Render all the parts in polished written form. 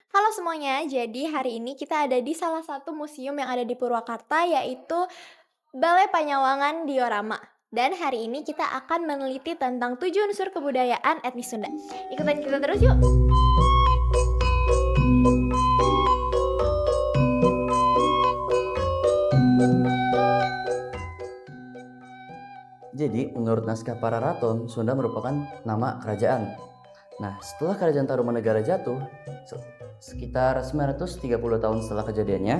Halo semuanya, jadi hari ini kita ada di salah satu museum yang ada di Purwakarta yaitu Balai Panyawangan Diorama. Dan hari ini kita akan meneliti tentang 7 unsur kebudayaan etnis Sunda. Ikutan kita terus yuk! Jadi, menurut naskah Pararaton, Sunda merupakan nama kerajaan. Nah, setelah kerajaan Tarumanegara jatuh, sekitar 930 tahun setelah kejadiannya,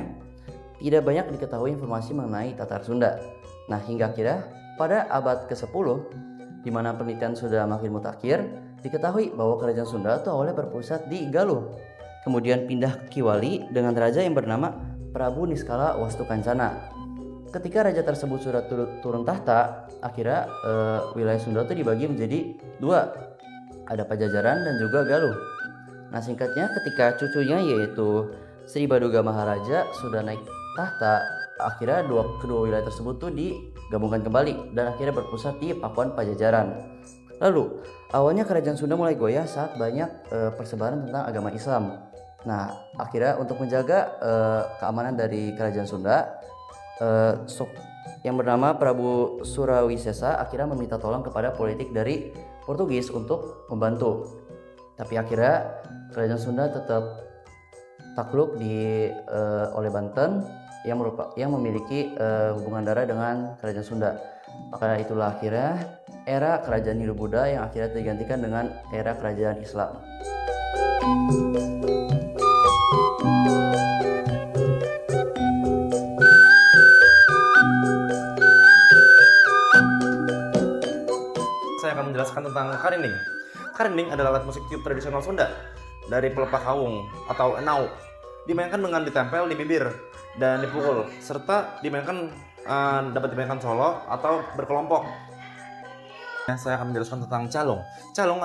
tidak banyak diketahui informasi mengenai Tatar Sunda. Nah, hingga akhirnya pada abad ke-10, di mana penelitian sudah makin mutakhir, diketahui bahwa kerajaan Sunda itu awalnya berpusat di Galuh. Kemudian pindah ke Kiwali dengan raja yang bernama Prabu Niskala Wastukancana. Ketika raja tersebut sudah turun tahta, akhirnya wilayah Sunda itu dibagi menjadi dua, ada Pajajaran dan juga Galuh. Nah, singkatnya ketika cucunya yaitu Sri Baduga Maharaja sudah naik tahta, akhirnya kedua wilayah tersebut tuh digabungkan kembali dan akhirnya berpusat di Pakuan Pajajaran. Lalu awalnya kerajaan Sunda mulai goyah saat banyak persebaran tentang agama Islam. Nah, akhirnya untuk menjaga keamanan dari kerajaan Sunda, yang bernama Prabu Surawisesa akhirnya meminta tolong kepada politik dari Portugis untuk membantu. Tapi akhirnya kerajaan Sunda tetap takluk oleh Banten yang memiliki hubungan darah dengan kerajaan Sunda. Maka itulah akhirnya era kerajaan Hindu-Buddha yang akhirnya digantikan dengan era kerajaan Islam. Saya akan menjelaskan tentang karinding. Karinding adalah alat musik tiup tradisional Sunda dari pelepah kawung atau enau. Dimainkan dengan ditempel di bibir dan dipukul, serta dapat dimainkan solo atau berkelompok. Saya akan menjelaskan tentang calung. Calung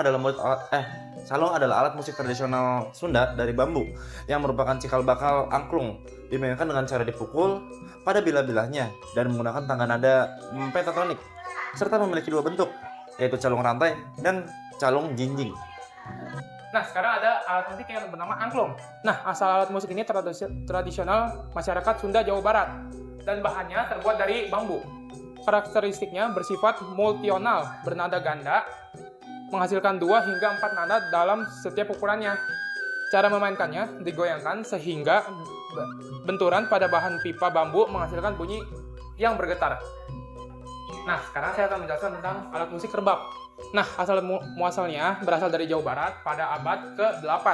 adalah alat musik tradisional Sunda dari bambu yang merupakan cikal bakal angklung. Dimainkan dengan cara dipukul pada bilah-bilahnya dan menggunakan tangga nada pentatonik, serta memiliki dua bentuk, yaitu calung rantai dan calung jinjing. Nah, sekarang ada alat musik yang bernama angklung. Nah, asal alat musik ini tradisional masyarakat Sunda Jawa Barat dan bahannya terbuat dari bambu. Karakteristiknya bersifat multional, bernada ganda, menghasilkan 2 hingga 4 nada dalam setiap ukurannya. Cara memainkannya digoyangkan sehingga benturan pada bahan pipa bambu menghasilkan bunyi yang bergetar. Nah, sekarang saya akan menjelaskan tentang alat musik kerbau. Nah, asal muasalnya berasal dari Jawa Barat pada abad ke-8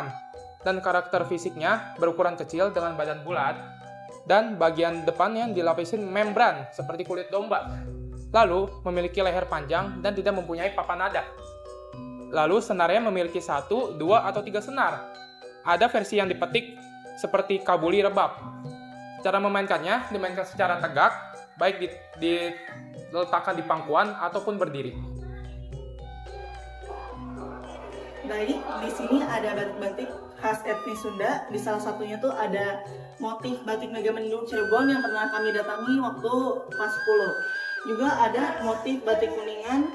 dan karakter fisiknya berukuran kecil dengan badan bulat dan bagian depannya dilapisin membran seperti kulit domba. Lalu memiliki leher panjang dan tidak mempunyai papan nada. Lalu senarnya memiliki 1, 2, atau 3 senar. Ada versi yang dipetik seperti kabuli rebab. Cara memainkannya dimainkan secara tegak, baik diletakkan di pangkuan ataupun berdiri. Baik, di sini ada batik-batik khas etnis Sunda. Di salah satunya tuh ada motif batik Megamendung Cirebon yang pernah kami datangi waktu kelas 10. Juga ada motif batik Kuningan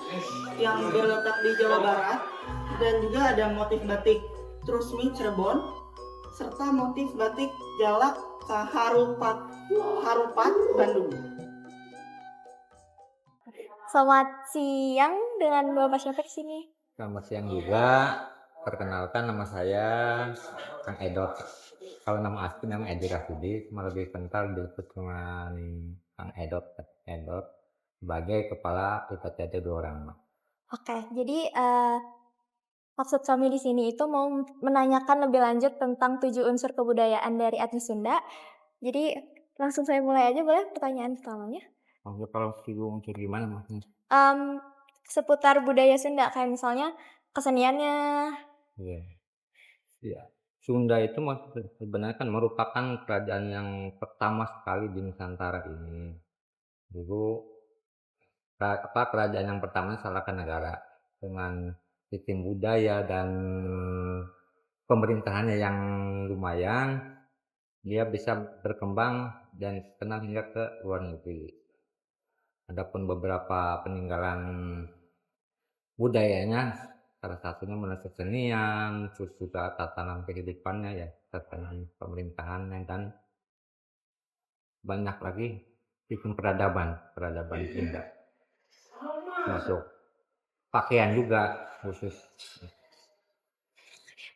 yang terletak di Jawa Barat, dan juga ada motif batik Trusmi Cirebon, serta motif batik Jalak Harupat Bandung. Selamat siang dengan Bapak siapa di sini? Selamat siang juga. Perkenalkan, nama saya Kang Edot. Kalau nama asli nama Edi Rasudi, cuma lebih kental disebut dengan Kang Edot. Edot sebagai kepala IPTD Blora. Oke, jadi maksud kami di sini itu mau menanyakan lebih lanjut tentang 7 unsur kebudayaan dari etnis Sunda. Jadi langsung saya mulai aja boleh pertanyaan pertamanya? Maksudnya kalau singgung kayak gimana maksudnya? Seputar budaya Sunda kayak misalnya keseniannya. Iya. Iya. Sunda itu sebenarnya kan merupakan kerajaan yang pertama sekali di Nusantara ini. Dulu kerajaan yang pertama Salaka Negara dengan sistem budaya dan pemerintahannya yang lumayan, dia bisa berkembang dan terkenal hingga ke luar negeri. Adapun beberapa peninggalan budayanya Salah satunya melalui kesenian, terus juga tatanan kehidupannya ya, tatanan pemerintahannya, dan banyak lagi sistem peradaban, peradaban Sunda. Masuk pakaian juga khusus.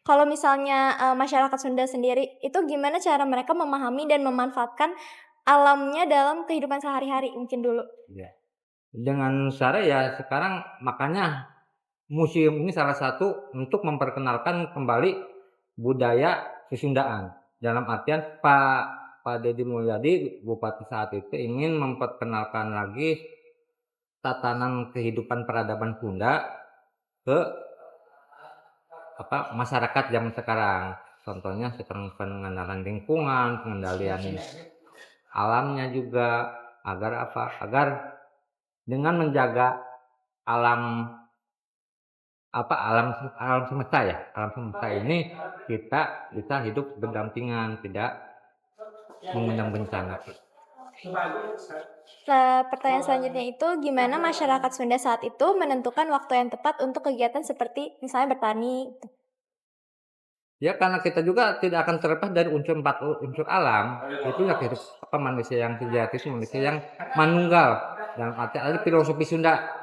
Kalau misalnya, masyarakat Sunda sendiri, itu gimana cara mereka memahami dan memanfaatkan alamnya dalam kehidupan sehari-hari mungkin dulu? Iya. Dengan cara ya sekarang makanya museum ini salah satu untuk memperkenalkan kembali budaya Kesundaan. Dalam artian Pak Deddy Mulyadi, Bupati saat itu ingin memperkenalkan lagi tatanan kehidupan peradaban Sunda ke masyarakat zaman sekarang. Contohnya sekarang pengenalan lingkungan, pengendalian alamnya juga, agar apa? Agar dengan menjaga alam alam alam semesta ya, alam semesta ini kita bisa hidup berdampingan, tidak mengundang bencana. Pertanyaan selanjutnya itu, gimana masyarakat Sunda saat itu menentukan waktu yang tepat untuk kegiatan seperti misalnya bertani? Ya karena kita juga tidak akan terlepas dari unsur alam, itu ya hidup manusia yang sejati, manusia yang manunggal. Dalam arti ada filosofi Sunda,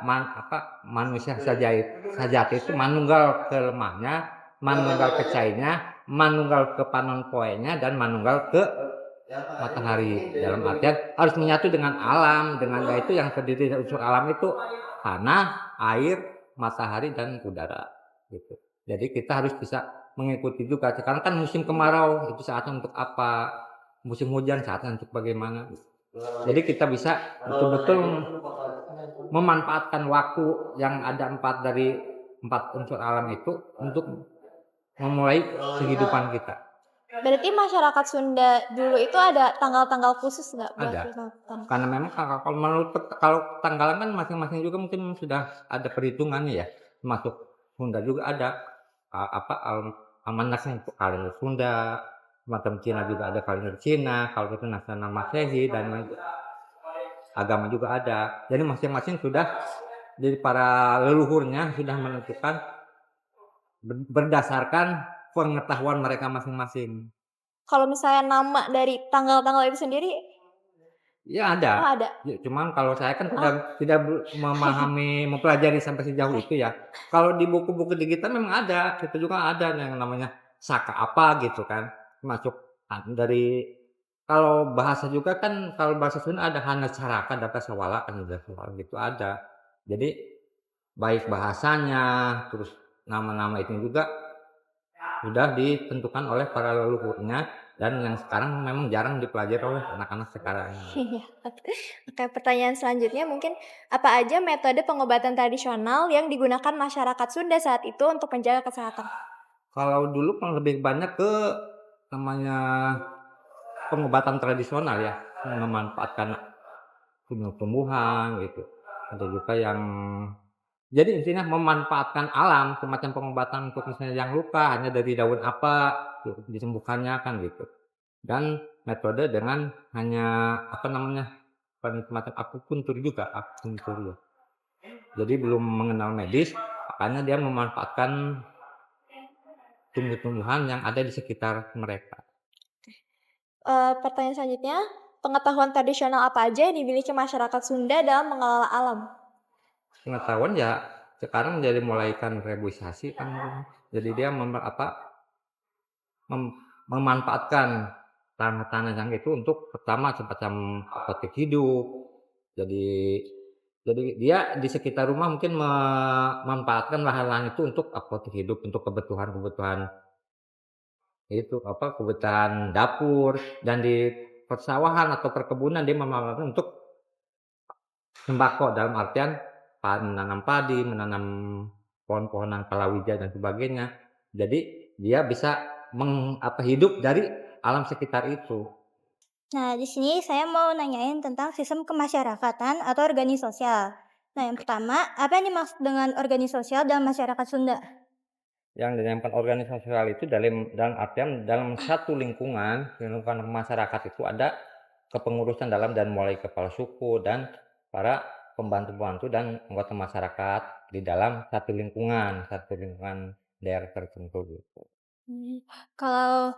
manusia sajati itu manunggal ke lemahnya, manunggal ke cahayanya, manunggal ke panon poenya, dan manunggal ke matahari. Dalam artian harus menyatu dengan alam, dengan yaitu yang terdiri dari unsur alam itu tanah, air, matahari, dan udara gitu. Jadi kita harus bisa mengikuti juga. Sekarang kan musim kemarau, itu saatnya untuk apa? Musim hujan saatnya untuk bagaimana? Jadi kita bisa betul-betul memanfaatkan waktu yang ada dari empat unsur alam itu untuk memulai kehidupan kita. Berarti masyarakat Sunda dulu itu ada tanggal-tanggal khusus nggak buat Ada. Natal? Karena memang kalau menurut kalau tanggalan kan masing-masing juga mungkin sudah ada perhitungannya ya. Termasuk Sunda juga ada almanaknya untuk kalender Sunda, macam Cina juga ada kalender Cina, kalau itu nasional Masehi, dan agama juga ada. Jadi masing-masing sudah dari para leluhurnya sudah menentukan berdasarkan pengetahuan mereka masing-masing. Kalau misalnya nama dari tanggal-tanggal itu sendiri, Ya ada. oh ada. Ya, cuman kalau saya kan tidak memahami, mempelajari sampai sejauh itu ya. Kalau di buku-buku digital memang ada, itu juga ada yang namanya saka apa gitu kan. Masuk dari kalau bahasa juga kan, kalau bahasa Sunda ada hana caraka, data sawala kan udah gitu ada. Jadi baik bahasanya, terus nama-nama itu juga sudah ditentukan oleh para leluhurnya, dan yang sekarang memang jarang dipelajari oleh anak-anak sekarang. Iya. Oke, pertanyaan selanjutnya mungkin, apa aja metode pengobatan tradisional yang digunakan masyarakat Sunda saat itu untuk menjaga kesehatan? Kalau dulu lebih banyak ke namanya pengobatan tradisional ya, memanfaatkan tumbuh-tumbuhan gitu. Ada juga yang jadi intinya memanfaatkan alam, semacam pengobatan untuk misalnya yang luka hanya dari daun apa disembuhkannya kan gitu. Dan metode dengan hanya semacam akupuntur juga, akupuntur ya. Jadi belum mengenal medis, makanya dia memanfaatkan tumbuh-tumbuhan yang ada di sekitar mereka. Pertanyaan selanjutnya, pengetahuan tradisional apa aja yang dimiliki masyarakat Sunda dalam mengelola alam? Pengetahuan ya sekarang jadi mulai kan reboisasi kan, jadi dia memanfaatkan tanah-tanah yang itu untuk pertama semacam apotek hidup. Jadi dia di sekitar rumah mungkin memanfaatkan lahan-lahan itu untuk apotek hidup, untuk kebutuhan-kebutuhan itu kebutuhan dapur, dan di persawahan atau perkebunan dia memanfaatkan untuk sembako, dalam artian menanam padi, menanam pohon-pohonan palawija dan sebagainya. Jadi dia bisa hidup dari alam sekitar itu. Nah, di sini saya mau nanyain tentang sistem kemasyarakatan atau organisasi sosial. Nah, yang pertama, apa yang dimaksud dengan organisasi sosial dalam masyarakat Sunda? Yang dinamakan organisasi sosial itu dalam artian dalam satu lingkungan masyarakat itu ada kepengurusan dalam dan mulai kepala suku dan para pembantu-pembantu dan anggota masyarakat di dalam satu lingkungan daerah tertentu gitu. Kalau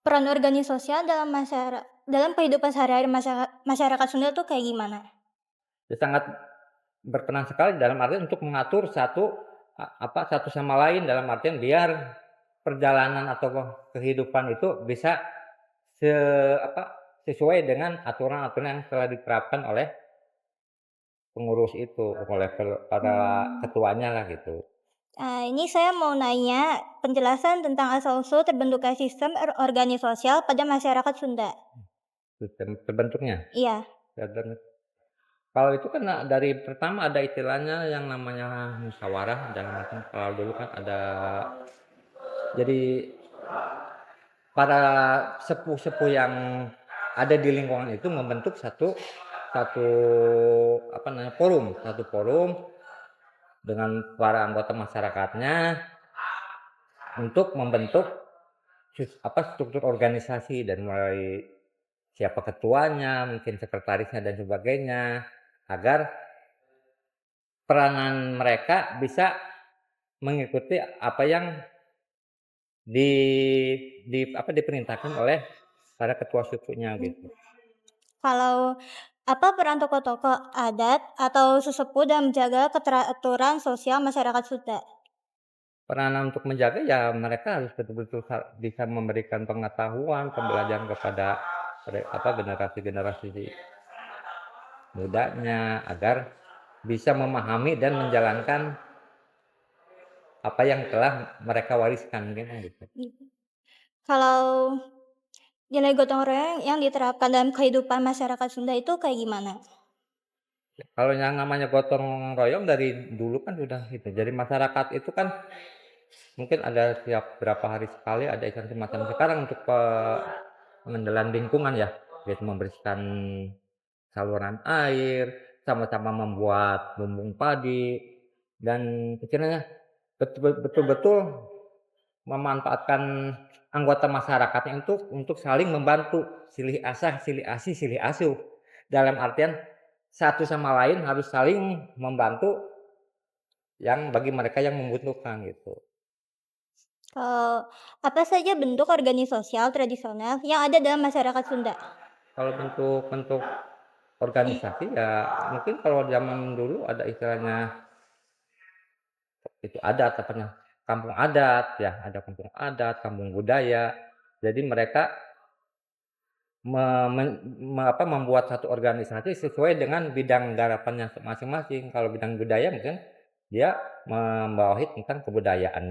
peran organisasi sosial dalam kehidupan sehari-hari masyarakat Sunda tuh kayak gimana? Ya sangat berperan sekali dalam artian untuk mengatur satu sama lain, dalam artian biar perjalanan atau kehidupan itu bisa se apa, sesuai dengan aturan-aturan yang telah diterapkan oleh pengurus itu, oleh para ketuanya lah gitu. Ini saya mau nanya penjelasan tentang asal-usul terbentuknya sistem organisasi sosial pada masyarakat Sunda. Sistem terbentuknya. Iya. Dan kalau itu kan dari pertama ada istilahnya yang namanya musyawarah, dalam artian kalau dulu kan ada, jadi para sepuh-sepuh yang ada di lingkungan itu membentuk satu satu apa namanya, satu forum dengan para anggota masyarakatnya untuk membentuk struktur organisasi, dan mulai siapa ketuanya, mungkin sekretarisnya dan sebagainya, agar peranan mereka bisa mengikuti apa yang di diperintahkan oleh para ketua sukunya gitu. Kalau apa peran tokoh-tokoh adat atau sesepuh dalam menjaga keteraturan sosial masyarakat Sunda? Peranan untuk menjaga, ya mereka harus betul-betul bisa memberikan pengetahuan, pembelajaran kepada generasi-generasi mudanya, agar bisa memahami dan menjalankan apa yang telah mereka wariskan gitu. Kalau nilai gotong royong yang diterapkan dalam kehidupan masyarakat Sunda itu kayak gimana? Kalau yang namanya gotong royong dari dulu kan sudah itu. Jadi masyarakat itu kan mungkin ada tiap berapa hari sekali ada event semacam sekarang untuk pengendalian lingkungan ya, yaitu membersihkan saluran air, sama-sama membuat lumbung padi, dan istilahnya betul-betul memanfaatkan anggota masyarakatnya untuk saling membantu, silih asah, silih asih, silih asuh. Dalam artian satu sama lain harus saling membantu yang bagi mereka yang membutuhkan gitu. Apa saja bentuk organisasi sosial tradisional yang ada dalam masyarakat Sunda? Kalau bentuk-bentuk organisasi ya mungkin kalau zaman dulu ada istilahnya itu adat, kampung adat ya, ada kampung adat, kampung budaya. Jadi mereka membuat satu organisasi sesuai dengan bidang garapannya masing-masing. Kalau bidang budaya mungkin dia membawahi tentang kebudayaan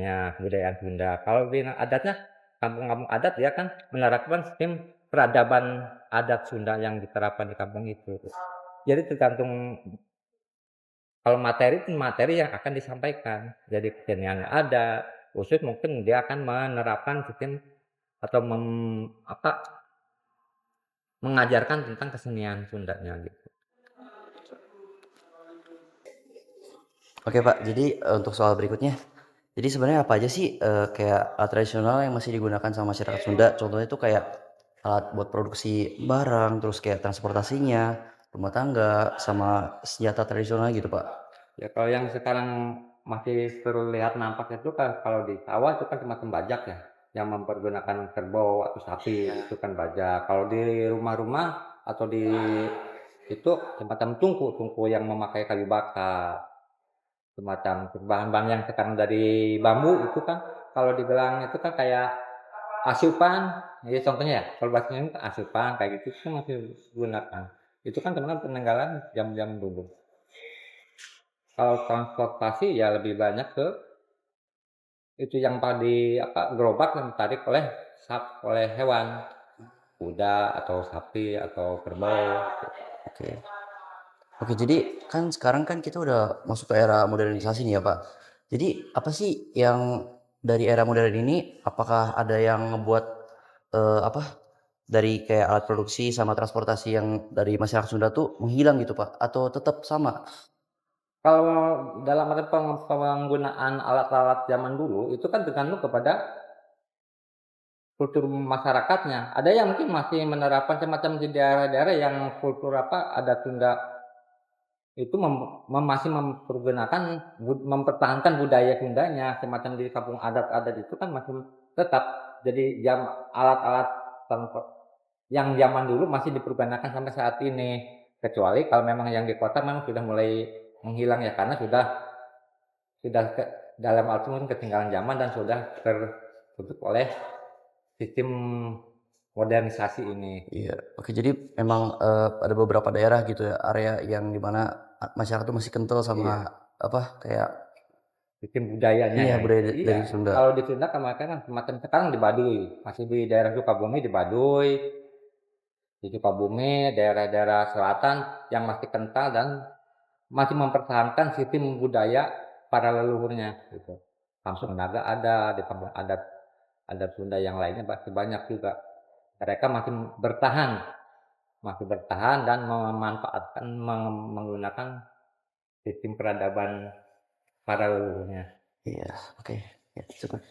Sunda. Kalau bidang adatnya, kampung-kampung adat, dia kan menerapkan sistem peradaban adat Sunda yang diterapkan di kampung itu. Jadi tergantung, kalau materi yang akan disampaikan. Jadi keseniannya ada, khusus mungkin dia akan menerapkan sistem atau mengajarkan tentang kesenian Sundanya gitu. Oke Pak, jadi untuk soal berikutnya, jadi sebenarnya apa aja sih kayak alat tradisional yang masih digunakan sama masyarakat Sunda? Contohnya itu kayak alat buat produksi barang, terus kayak transportasinya, rumah tangga, sama senjata tradisional gitu Pak. Ya kalau yang sekarang masih terlihat nampak itu kan kalau di sawah itu kan semacam bajak ya, yang mempergunakan kerbau atau sapi, itu kan bajak. Kalau di rumah-rumah atau di itu semacam tungku yang memakai kayu bakar, semacam bahan-bahan yang sekarang dari bambu itu kan kalau dibilang itu kan kayak asupan, ya contohnya ya, kalau bahasanya itu asupan kayak gitu itu kan masih digunakan. Itu kan sebenarnya peninggalan jam-jam dulu. Kalau transportasi ya lebih banyak ke itu yang gerobak yang ditarik oleh hewan, kuda atau sapi atau kerbau. Oke. Oke, jadi kan sekarang kan kita udah masuk ke era modernisasi nih ya Pak. Jadi apa sih yang dari era modern ini, apakah ada yang ngebuat apa dari kayak alat produksi sama transportasi yang dari masyarakat Sunda tuh menghilang gitu Pak? Atau tetap sama? Kalau dalam arti penggunaan alat-alat zaman dulu itu kan tergantung kepada kultur masyarakatnya. Ada yang mungkin masih menerapkan semacam di daerah-daerah yang kultur adat Sunda itu masih mempertahankan budaya Sundanya, semacam di kampung adat-adat itu kan masih tetap jadi alat-alat yang zaman dulu masih dipergunakan sampai saat ini. Kecuali kalau memang yang di kota memang sudah mulai menghilang ya, karena sudah dalam arti mungkin ketinggalan zaman dan sudah tertutup oleh sistem modernisasi ini. Iya, oke, jadi memang ada beberapa daerah gitu ya, area yang dimana masyarakat tuh masih kental sama apa kayak Sistem budayanya iya ya. budaya Iya. dari Sunda. Kalau di Sunda kan makanya kan semacam sekarang di Baduy, masih di daerah Sukabumi di Baduy, di Sukabumi, daerah-daerah selatan yang masih kental dan masih mempertahankan sistem budaya para leluhurnya gitu. Kampung Naga ada, di kampung adat Sunda yang lainnya masih banyak juga. Mereka masih bertahan dan memanfaatkan menggunakan sistem peradaban para leluhurnya. Iya, oke. Ya, cukup.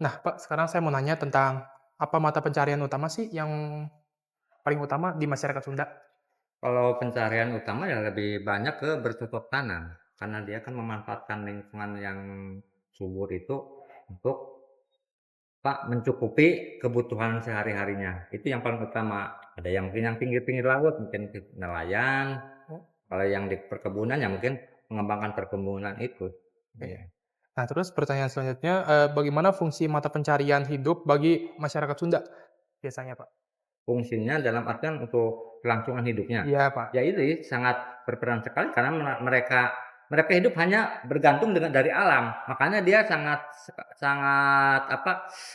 Nah, Pak, sekarang saya mau nanya tentang apa mata pencarian utama sih yang paling utama di masyarakat Sunda? Kalau pencarian utama ya lebih banyak ke bercocok tanam, karena dia kan memanfaatkan lingkungan yang subur itu untuk mencukupi kebutuhan sehari-harinya. Itu yang paling utama. Ada yang mungkin yang pinggir-pinggir laut, mungkin nelayan. Kalau yang di perkebunan ya mungkin mengembangkan perkebunan itu. Iya. Nah, terus pertanyaan selanjutnya, bagaimana fungsi mata pencarian hidup bagi masyarakat Sunda biasanya, Pak? Fungsinya dalam artian untuk kelangsungan hidupnya. Iya, Pak. Ya itu sangat berperan sekali karena mereka hidup hanya bergantung dari alam. Makanya dia sangat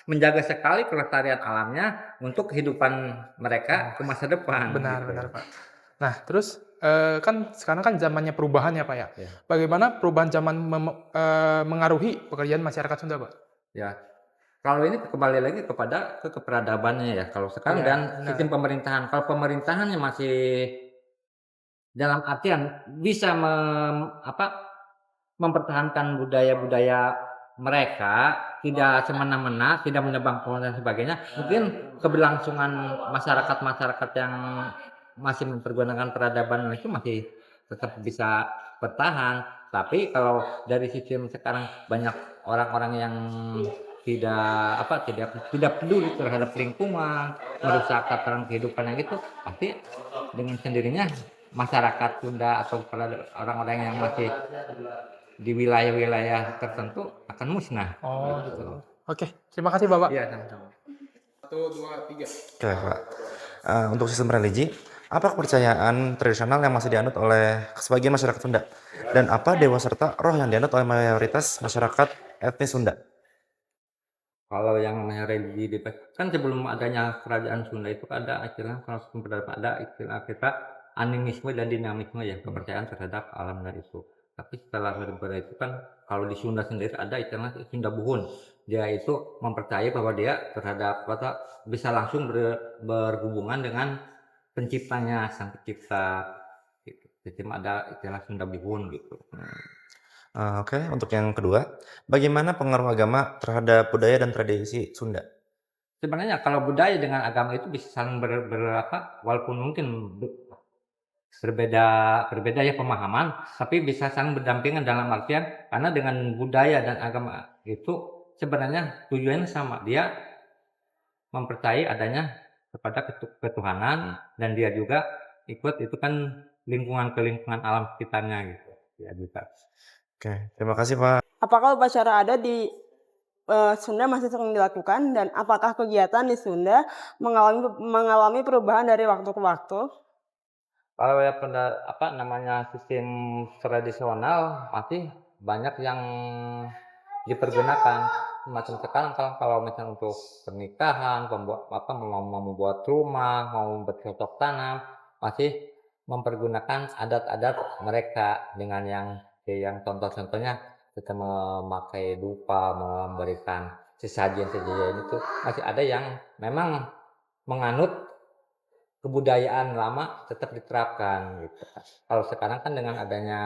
menjaga sekali kelestarian alamnya untuk kehidupan mereka ke masa depan. Benar, gitu. benar, Pak. Nah, terus kan sekarang kan zamannya perubahan ya, Pak ya. Ya. Bagaimana perubahan zaman mengaruhi pekerjaan masyarakat Sunda, Pak? Ya. Kalau ini kembali lagi kepada keperadabannya ya. Kalau sekarang Iya, dan benar. sistem pemerintahan. Kalau pemerintahannya masih dalam artian bisa mempertahankan budaya-budaya mereka, tidak semena-mena, tidak menebang pohon dan sebagainya. Mungkin keberlangsungan masyarakat-masyarakat yang masih mempergunakan peradaban itu masih tetap bisa bertahan. Tapi kalau dari sistem sekarang banyak orang-orang yang tidak peduli terhadap lingkungan, merusak tatanan kehidupan yang itu, pasti dengan sendirinya masyarakat Sunda atau orang-orang yang masih di wilayah-wilayah tertentu akan musnah. Oh, gitu. Oke, terima kasih, Bapak. Iya, sama-sama. 1, 2, 3. Oke, Pak. Untuk sistem religi, apa kepercayaan tradisional yang masih dianut oleh sebagian masyarakat Sunda? Dan apa dewa serta roh yang dianut oleh mayoritas masyarakat etnis Sunda? Kalau yang namanya religi kan sebelum adanya kerajaan Sunda itu ada istilah, kalau ada istilah kita animisme dan dinamisme ya, kepercayaan terhadap alam dan itu. Tapi setelah berbeda itu kan kalau di Sunda sendiri ada istilah Sunda Buhun. Dia itu mempercayai bahwa dia terhadap bisa langsung berhubungan dengan penciptanya, sang pencipta gitu. Jadi ada istilah Sunda Buhun gitu. Oke, untuk yang kedua, bagaimana pengaruh agama terhadap budaya dan tradisi Sunda? Sebenarnya kalau budaya dengan agama itu bisa saling walaupun mungkin berbeda ya pemahaman, tapi bisa saling berdampingan dalam artian karena dengan budaya dan agama itu sebenarnya tujuannya sama. Dia mempercayai adanya kepada ketuhanan dan dia juga ikut itu kan lingkungan ke lingkungan alam sekitarnya gitu. Ya bisa. Oke, terima kasih Pak. Apakah upacara adat di Sunda masih sering dilakukan dan apakah kegiatan di Sunda mengalami perubahan dari waktu ke waktu? Kalau ya sistem tradisional masih banyak yang dipergunakan. Semacam sekarang kalau misalnya untuk pernikahan, mau membuat rumah, mau bercocok tanam, masih mempergunakan adat-adat mereka dengan yang contoh-contohnya kita memakai dupa, memberikan sesajen-sesajen itu masih ada yang memang menganut kebudayaan lama tetap diterapkan gitu. Kalau sekarang kan dengan adanya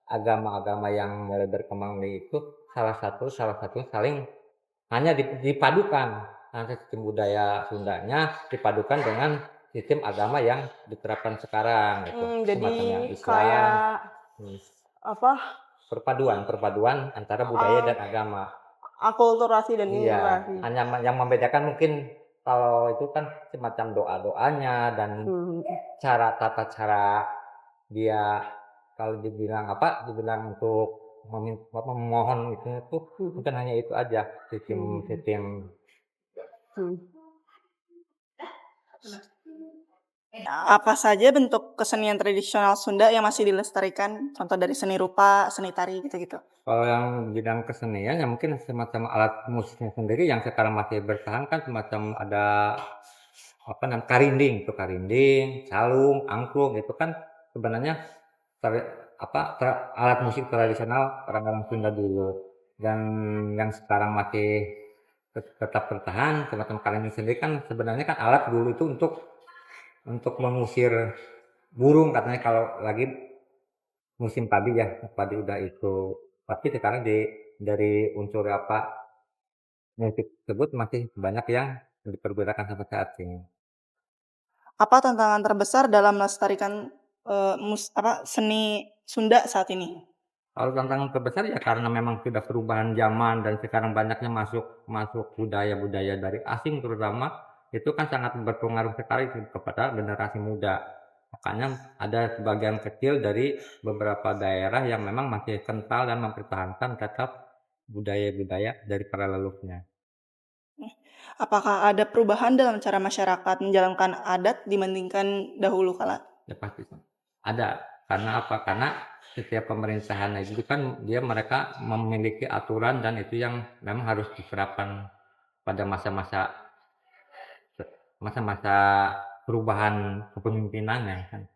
agama-agama yang mulai berkembang itu salah satu saling hanya dipadukan nanti sistem budaya Sundanya dipadukan dengan sistem agama yang diterapkan sekarang gitu. Jadi Semacam yang Islam, kayak hmm, apa? perpaduan antara budaya dan agama. Akulturasi dan Iya, integrasi. hanya yang membedakan mungkin kalau itu kan semacam doa-doanya dan Hmm. tata cara dia kalau dibilang untuk memohon itu tuh bukan hanya itu aja, sistem Hmm. Apa saja bentuk kesenian tradisional Sunda yang masih dilestarikan? Contoh dari seni rupa, seni tari gitu-gitu. kalau yang bidang kesenian ya mungkin semacam alat musiknya sendiri yang sekarang masih bertahan kan semacam ada karinding, calung, angklung itu kan sebenarnya alat musik tradisional orang-orang Sunda dulu. Dan yang sekarang masih tetap bertahan semacam karinding sendiri kan sebenarnya kan alat dulu itu untuk mengusir burung katanya kalau lagi musim padi udah itu. Tapi sekarang dari unsur musik tersebut masih banyak yang dipergunakan sampai saat ini. Apa tantangan terbesar dalam melestarikan seni Sunda saat ini? Kalau tantangan terbesar ya karena memang sudah perubahan zaman dan sekarang banyaknya masuk budaya-budaya dari asing terutama, itu kan sangat berpengaruh sekali kepada generasi muda. Makanya ada sebagian kecil dari beberapa daerah yang memang masih kental dan mempertahankan tetap budaya-budaya dari para leluhurnya. Apakah ada perubahan dalam cara masyarakat menjalankan adat dibandingkan dahulu kala? Ya pasti ada. Karena apa? Karena setiap pemerintahan itu kan mereka memiliki aturan dan itu yang memang harus diterapkan pada masa-masa perubahan kepemimpinannya kan.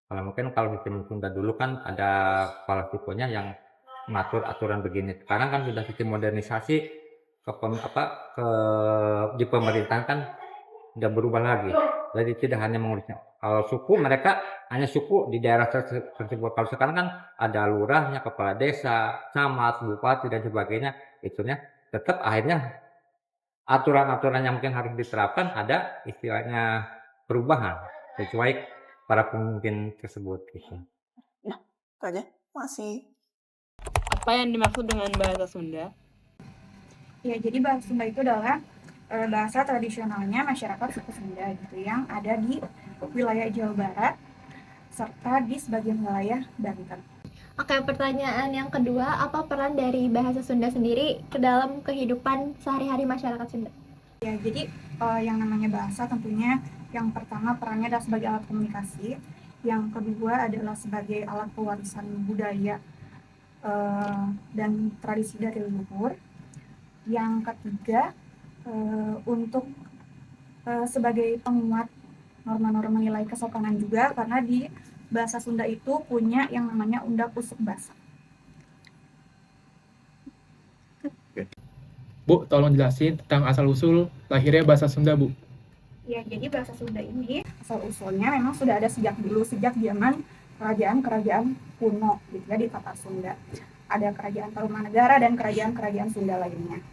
Kalau sistem Sunda dulu kan ada kepala sukunya yang mengatur aturan begini. Sekarang kan sudah sistem modernisasi di pemerintahan kan udah berubah lagi. Jadi tidak hanya mengurusnya. Kalau suku mereka hanya suku di daerah tersebut. Kalau sekarang kan ada lurahnya, kepala desa, camat, bupati dan sebagainya. Itunya tetap akhirnya aturan-aturan yang mungkin harus diterapkan ada istilahnya perubahan sesuai para pemimpin tersebut gitu. Nah, itu aja. Masih. Apa yang dimaksud dengan bahasa Sunda? Ya, jadi bahasa Sunda itu adalah bahasa tradisionalnya masyarakat suku Sunda gitu yang ada di wilayah Jawa Barat serta di sebagian wilayah Banten. Oke, pertanyaan yang kedua, apa peran dari bahasa Sunda sendiri ke dalam kehidupan sehari-hari masyarakat Sunda? Ya, jadi yang namanya bahasa tentunya yang pertama perannya adalah sebagai alat komunikasi, yang kedua adalah sebagai alat pewarisan budaya dan tradisi dari leluhur, yang ketiga untuk sebagai penguat norma-norma nilai kesopanan juga, karena di bahasa Sunda itu punya yang namanya undang usuk basa. Bu, tolong jelasin tentang asal-usul lahirnya bahasa Sunda, Bu. Ya, jadi bahasa Sunda ini asal-usulnya memang sudah ada sejak zaman kerajaan-kerajaan kuno gitu ya di Tatar Sunda. Ada kerajaan Tarumanegara dan kerajaan-kerajaan Sunda lainnya.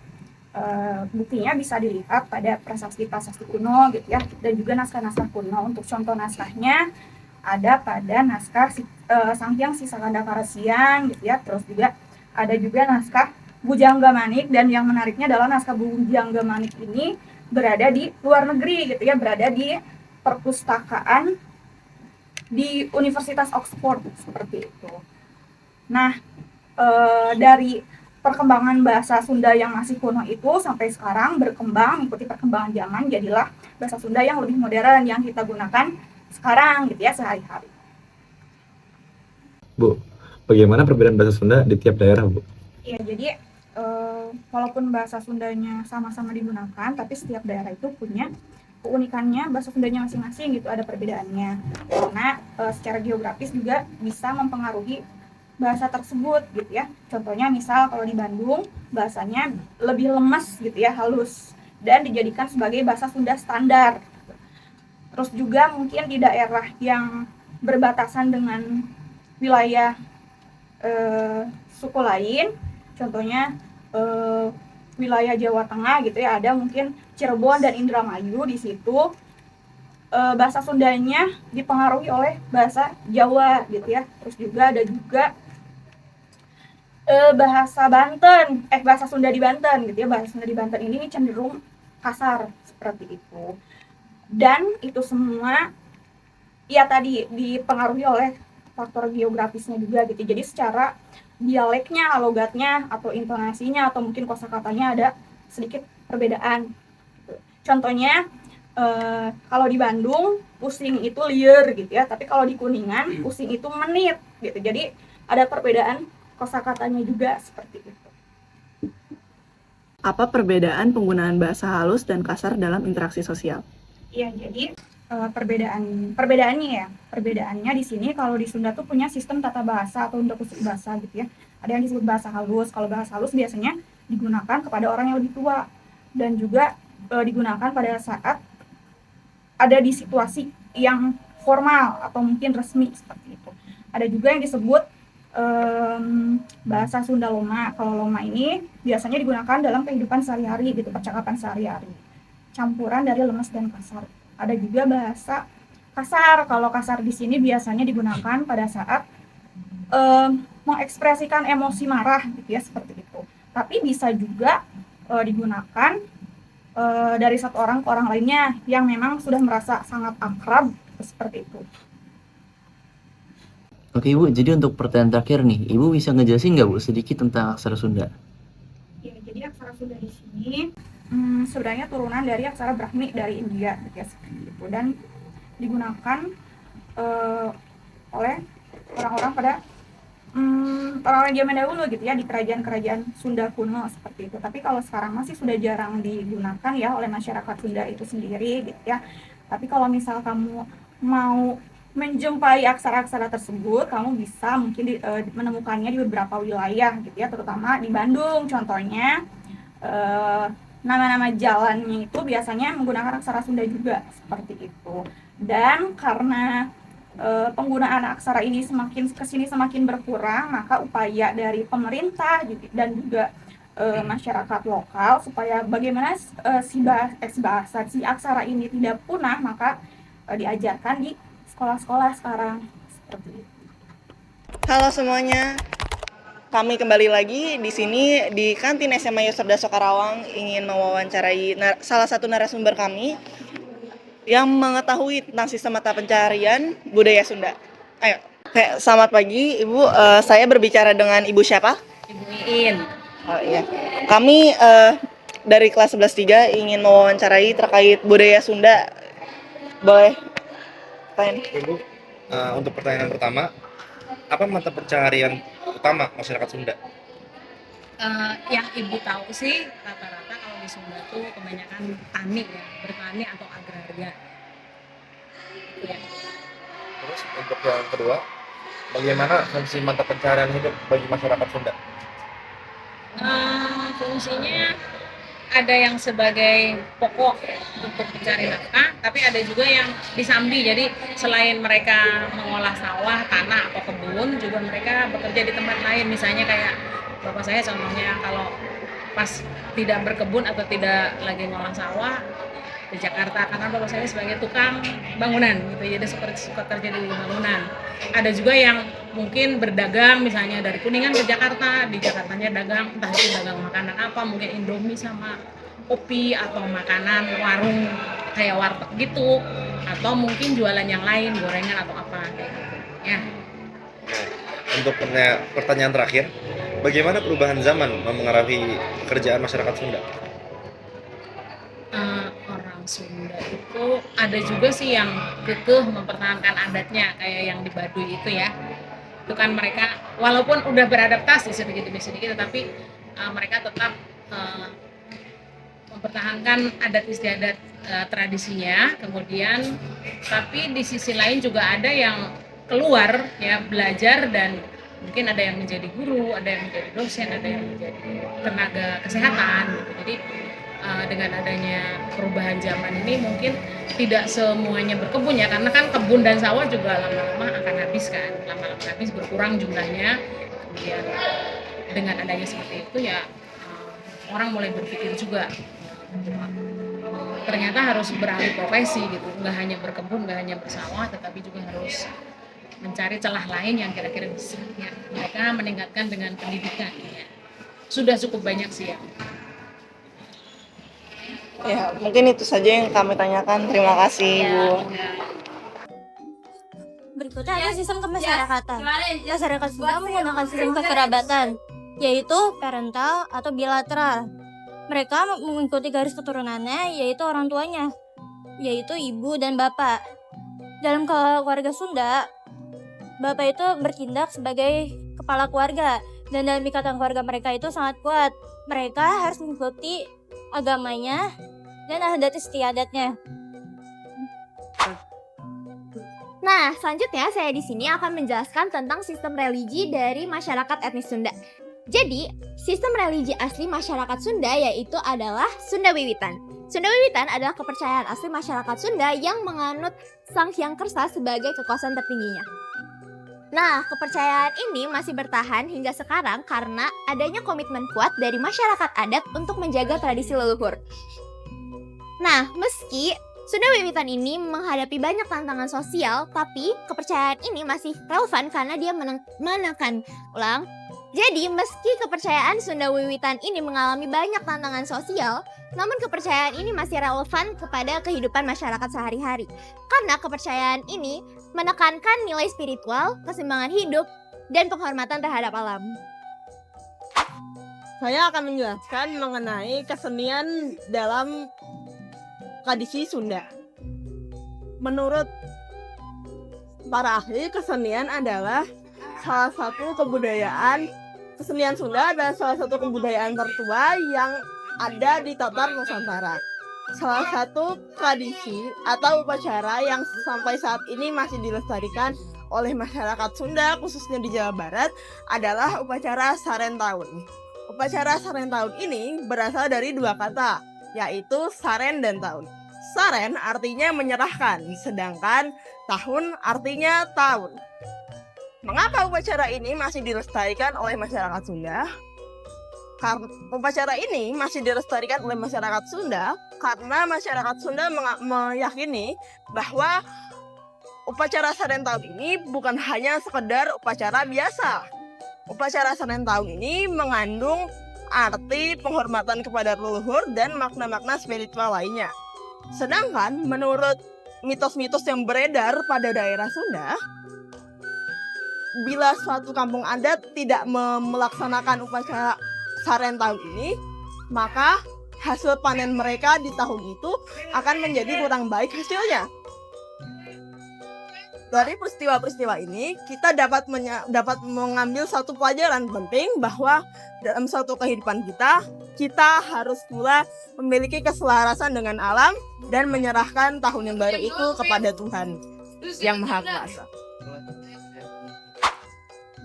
Buktinya bisa dilihat pada prasasti-prasasti kuno gitu ya, dan juga naskah-naskah kuno. Untuk contoh naskahnya ada pada naskah Sanghyang Sisakandakarasian gitu ya, terus juga ada juga naskah Bujangga Manik, dan yang menariknya adalah naskah Bujangga Manik ini berada di luar negeri gitu ya, berada di perpustakaan di Universitas Oxford seperti itu. Nah, dari perkembangan bahasa Sunda yang masih kuno itu sampai sekarang berkembang mengikuti perkembangan zaman, jadilah bahasa Sunda yang lebih modern yang kita gunakan sekarang gitu ya sehari-hari. Bu, bagaimana perbedaan bahasa Sunda di tiap daerah, Bu? Ya, jadi walaupun bahasa Sundanya sama-sama digunakan, tapi setiap daerah itu punya keunikannya bahasa Sundanya masing-masing gitu, ada perbedaannya. Karena secara geografis juga bisa mempengaruhi bahasa tersebut gitu ya. Contohnya misal kalau di Bandung bahasanya lebih lemas gitu ya, halus, dan dijadikan sebagai bahasa Sunda standar. Terus juga mungkin di daerah yang berbatasan dengan wilayah suku lain, contohnya wilayah Jawa Tengah gitu ya, ada mungkin Cirebon dan Indramayu. Di situ bahasa Sundanya dipengaruhi oleh bahasa Jawa gitu ya. Terus juga ada juga bahasa Sunda di Banten gitu ya. Bahasa Sunda di Banten ini cenderung kasar seperti itu. Dan itu semua ya tadi dipengaruhi oleh faktor geografisnya juga gitu. Jadi secara dialeknya, logatnya, atau intonasinya, atau mungkin kosakatanya ada sedikit perbedaan. Contohnya kalau di Bandung pusing itu lieur gitu ya, tapi kalau di Kuningan pusing itu menit gitu. Jadi ada perbedaan kosakatanya juga seperti itu. Apa perbedaan penggunaan bahasa halus dan kasar dalam interaksi sosial? Iya, jadi perbedaannya di sini kalau di Sunda tuh punya sistem tata bahasa atau untuk usik bahasa gitu ya. Ada yang disebut bahasa halus. Kalau bahasa halus biasanya digunakan kepada orang yang lebih tua dan juga digunakan pada saat ada di situasi yang formal atau mungkin resmi seperti itu. Ada juga yang disebut bahasa Sunda Loma. Kalau Loma ini biasanya digunakan dalam kehidupan sehari-hari gitu, percakapan sehari-hari. Campuran dari lemes dan kasar. Ada juga bahasa kasar. Kalau kasar di sini biasanya digunakan pada saat mengekspresikan emosi marah gitu ya, seperti itu. Tapi bisa juga digunakan dari satu orang ke orang lainnya yang memang sudah merasa sangat akrab seperti itu. Oke Ibu, jadi untuk pertanyaan terakhir nih, Ibu bisa ngejelasin nggak Bu sedikit tentang aksara Sunda? Ya, jadi aksara Sunda di sini sebenarnya turunan dari aksara Brahmi dari India gitu ya, seperti itu, dan digunakan oleh orang-orang pada orang zaman dahulu gitu ya, di kerajaan-kerajaan Sunda kuno seperti itu. Tapi kalau sekarang masih sudah jarang digunakan ya oleh masyarakat Sunda itu sendiri gitu ya. Tapi kalau misal kamu mau menjumpai aksara-aksara tersebut, kamu bisa mungkin menemukannya di beberapa wilayah gitu ya, terutama di Bandung contohnya. Nama-nama jalannya itu biasanya menggunakan aksara Sunda juga seperti itu. Dan karena penggunaan aksara ini semakin kesini semakin berkurang, maka upaya dari pemerintah dan juga masyarakat lokal supaya bagaimana si aksara ini tidak punah, maka diajarkan di sekolah-sekolah sekarang seperti itu. Halo semuanya, kami kembali lagi di sini di kantin SMA Yoserdaso Karawang ingin mewawancarai salah satu narasumber kami yang mengetahui tentang sistem mata pencarian budaya Sunda. Ayo, selamat pagi Ibu. Saya berbicara dengan Ibu siapa? Ibu Iin. Oh iya. Kami dari kelas 11-3 ingin mewawancarai terkait budaya Sunda. Boleh? Tanya. Ibu, untuk pertanyaan pertama, apa mata pencaharian utama masyarakat Sunda? Yang Ibu tahu sih rata-rata kalau di Sunda tuh kebanyakan tani ya, bertani atau agraria. Ya. Terus untuk yang kedua, bagaimana fungsi mata pencaharian hidup bagi masyarakat Sunda? Fungsinya ada yang sebagai pokok untuk mencari nafkah, tapi ada juga yang disambi. Jadi selain mereka mengolah sawah, tanah atau kebun, juga mereka bekerja di tempat lain. Misalnya kayak bapak saya contohnya kalau pas tidak berkebun atau tidak lagi ngolah sawah di Jakarta, karena bapak saya sebagai tukang bangunan gitu, jadi suka kerja di bangunan. Ada juga yang mungkin berdagang, misalnya dari Kuningan ke Jakarta, di Jakartanya dagang, entah itu dagang makanan apa, mungkin Indomie sama kopi, atau makanan warung kayak warteg gitu, atau mungkin jualan yang lain, gorengan atau apa kayak gitu ya. Untuk pertanyaan terakhir, bagaimana perubahan zaman memengaruhi pekerjaan masyarakat Sunda? Orang Sunda itu ada juga sih yang kekeh mempertahankan adatnya, kayak yang di Baduy itu ya. Itu kan mereka walaupun udah beradaptasi sedikit, tapi mereka tetap mempertahankan adat istiadat tradisinya. Kemudian tapi di sisi lain juga ada yang keluar ya, belajar, dan mungkin ada yang menjadi guru, ada yang menjadi dosen, ada yang menjadi tenaga kesehatan gitu. Jadi dengan adanya perubahan zaman ini mungkin tidak semuanya berkebun ya, karena kan kebun dan sawah juga lama-lama akan habis kan, lama-lama habis, berkurang jumlahnya. Kemudian dengan adanya seperti itu ya orang mulai berpikir juga ternyata harus beralih profesi gitu, nggak hanya berkebun, nggak hanya bersawah, tetapi juga harus mencari celah lain yang kira-kira bisa ya, mereka meningkatkan dengan pendidikan ya. Sudah cukup banyak sih ya. Ya, mungkin itu saja yang kami tanyakan. Terima kasih, Bu. Berikutnya ada sistem kemasyarakatan. Masyarakat Sunda menggunakan sistem kekerabatan, yaitu parental atau bilateral. Mereka mengikuti garis keturunannya, yaitu orang tuanya, yaitu ibu dan bapak. Dalam keluarga Sunda, bapak itu bertindak sebagai kepala keluarga, dan dalam ikatan keluarga mereka itu sangat kuat. Mereka harus mengikuti agamanya dan adat istiadatnya. Nah, selanjutnya saya di sini akan menjelaskan tentang sistem religi dari masyarakat etnis Sunda. Jadi, sistem religi asli masyarakat Sunda yaitu adalah Sunda Wiwitan. Sunda Wiwitan adalah kepercayaan asli masyarakat Sunda yang menganut Sang Hyang Kersa sebagai kekuasaan tertingginya. Nah, kepercayaan ini masih bertahan hingga sekarang karena adanya komitmen kuat dari masyarakat adat untuk menjaga tradisi leluhur. Nah, meski Sunda Wiwitan ini menghadapi banyak tantangan sosial, tapi kepercayaan ini masih relevan karena dia menekan ulang. Jadi, meski kepercayaan Sunda Wiwitan ini mengalami banyak tantangan sosial, namun kepercayaan ini masih relevan kepada kehidupan masyarakat sehari-hari. Karena kepercayaan ini menekankan nilai spiritual, keseimbangan hidup, dan penghormatan terhadap alam. Saya akan menjelaskan mengenai kesenian dalam tradisi Sunda. Menurut para ahli, kesenian adalah salah satu kebudayaan. Kesenian Sunda adalah salah satu kebudayaan tertua yang ada di Tatar Nusantara. Salah satu tradisi atau upacara yang sampai saat ini masih dilestarikan oleh masyarakat Sunda, khususnya di Jawa Barat, adalah upacara Saren Tahun. Upacara Saren Tahun ini berasal dari dua kata, yaitu Saren dan Tahun. Saren artinya menyerahkan, sedangkan Tahun artinya tahun. Mengapa upacara ini masih dilestarikan oleh masyarakat Sunda? Karena upacara ini masih dilestarikan oleh masyarakat Sunda karena masyarakat Sunda meyakini bahwa upacara Saren Tahun ini bukan hanya sekedar upacara biasa. Upacara Saren Tahun ini mengandung arti penghormatan kepada leluhur dan makna-makna spiritual lainnya. Sedangkan menurut mitos-mitos yang beredar pada daerah Sunda, bila suatu kampung adat tidak melaksanakan upacara Saren Tahun ini, maka hasil panen mereka di tahun itu akan menjadi kurang baik hasilnya. Dari peristiwa-peristiwa ini, kita dapat mengambil satu pelajaran penting bahwa dalam suatu kehidupan kita harus pula memiliki keselarasan dengan alam dan menyerahkan tahun yang baru itu kepada Tuhan yang Maha Kuasa.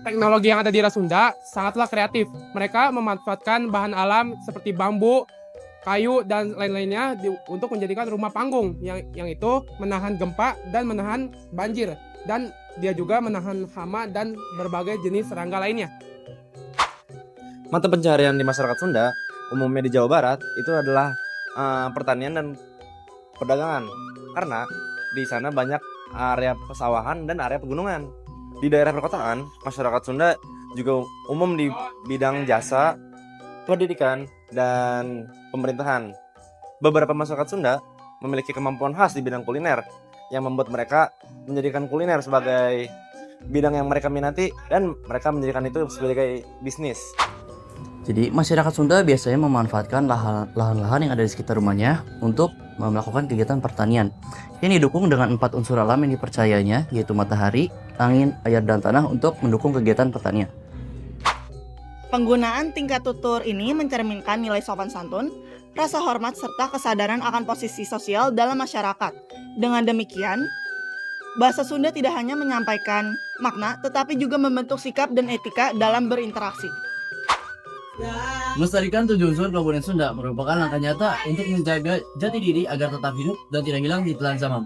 Teknologi yang ada di ras Sunda sangatlah kreatif. Mereka memanfaatkan bahan alam seperti bambu, kayu, dan lain-lainnya untuk menjadikan rumah panggung yang itu menahan gempa dan menahan banjir. Dan dia juga menahan hama dan berbagai jenis serangga lainnya. Mata pencaharian di masyarakat Sunda, umumnya di Jawa Barat, itu adalah pertanian dan perdagangan. Karena di sana banyak area pesawahan dan area pegunungan. Di daerah perkotaan, masyarakat Sunda juga umum di bidang jasa, pendidikan, dan pemerintahan. Beberapa masyarakat Sunda memiliki kemampuan khas di bidang kuliner yang membuat mereka menjadikan kuliner sebagai bidang yang mereka minati dan mereka menjadikan itu sebagai bisnis. Jadi masyarakat Sunda biasanya memanfaatkan lahan-lahan yang ada di sekitar rumahnya untuk melakukan kegiatan pertanian yang didukung dengan 4 unsur alam yang dipercayanya, yaitu matahari, angin, air, dan tanah untuk mendukung kegiatan pertanian. Penggunaan tingkat tutur ini mencerminkan nilai sopan santun, rasa hormat, serta kesadaran akan posisi sosial dalam masyarakat. Dengan demikian, bahasa Sunda tidak hanya menyampaikan makna, tetapi juga membentuk sikap dan etika dalam berinteraksi. Melestarikan 7 unsur kebudayaan Sunda merupakan langkah nyata untuk menjaga jati diri agar tetap hidup dan tidak hilang di telan zaman.